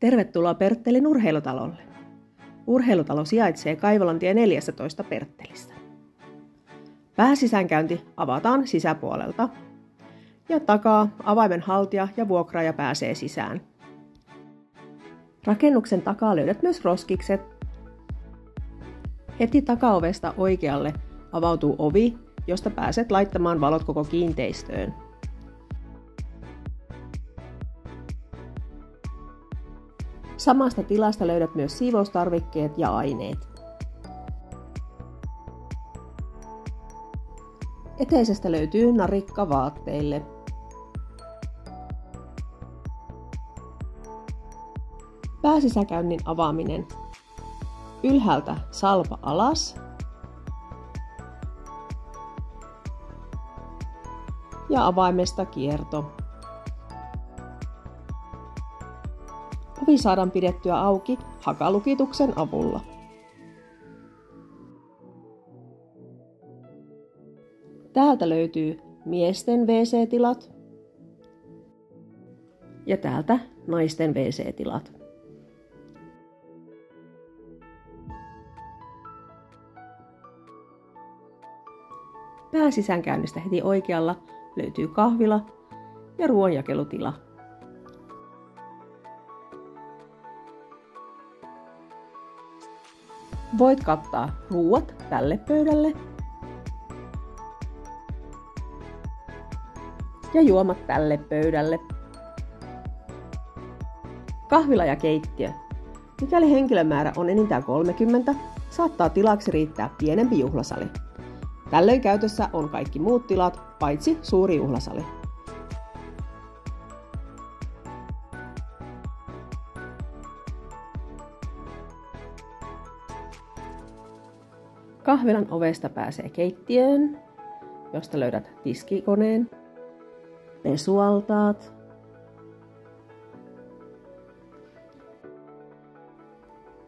Tervetuloa Perttelin urheilutalolle. Urheilutalo sijaitsee Kaivolantie 14 Perttelissä. Pääsisäänkäynti avataan sisäpuolelta ja takaa avaimen haltija ja vuokraaja pääsee sisään. Rakennuksen takaa löydät myös roskikset. Heti takaovesta oikealle avautuu ovi, josta pääset laittamaan valot koko kiinteistöön. Samasta tilasta löydät myös siivoustarvikkeet ja aineet. Eteisestä löytyy narikka vaatteille. Pääsisäkäynnin avaaminen. Ylhäältä salpa alas ja avaimesta kierto. Ovi saadaan pidettyä auki hakalukituksen avulla. Täältä löytyy miesten WC-tilat ja täältä naisten WC-tilat. Pääsisäänkäynnistä heti oikealla löytyy kahvila ja ruoanjakelutila. Voit kattaa ruuat tälle pöydälle ja juomat tälle pöydälle. Kahvila ja keittiö. Mikäli henkilömäärä on enintään 30, saattaa tilaksi riittää pienempi juhlasali. Tällöin käytössä on kaikki muut tilat, paitsi suuri juhlasali. Kahvilan ovesta pääsee keittiöön, josta löydät tiskikoneen, pesualtaat,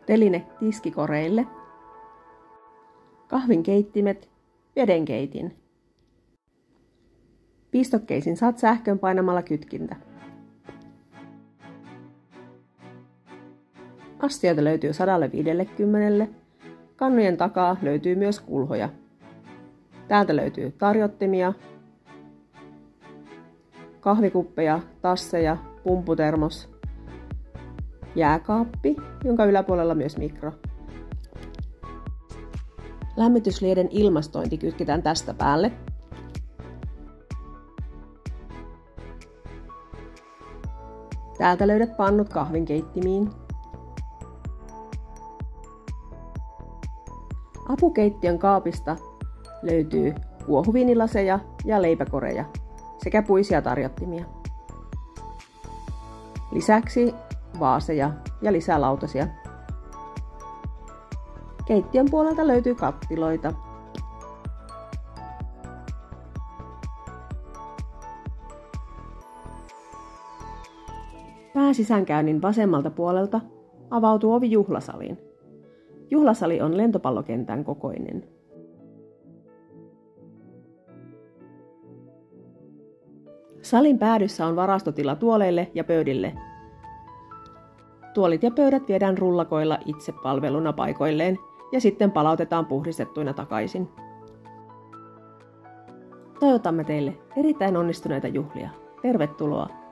teline tiskikoreille, kahvinkeittimet, vedenkeitin. Pistokkeisiin saat sähkön painamalla kytkintä. Astioita löytyy 150. Kannujen takaa löytyy myös kulhoja. Täältä löytyy tarjottimia, kahvikuppeja, tasseja, pumpputermos, jääkaappi, jonka yläpuolella myös mikro. Lämmityslieden ilmastointi kytketään tästä päälle. Täältä löydät pannut kahvinkeittimiin. Apukeittiön kaapista löytyy kuohuviinilaseja ja leipäkoreja sekä puisia tarjottimia. Lisäksi vaaseja ja lisälautasia. Keittiön puolelta löytyy kattiloita. Pääsisäänkäynnin vasemmalta puolelta avautuu ovi juhlasaliin. Juhlasali on lentopallokentän kokoinen. Salin päädyssä on varastotila tuoleille ja pöydille. Tuolit ja pöydät viedään rullakoilla itsepalveluna paikoilleen ja sitten palautetaan puhdistettuina takaisin. Toivotamme teille erittäin onnistuneita juhlia. Tervetuloa!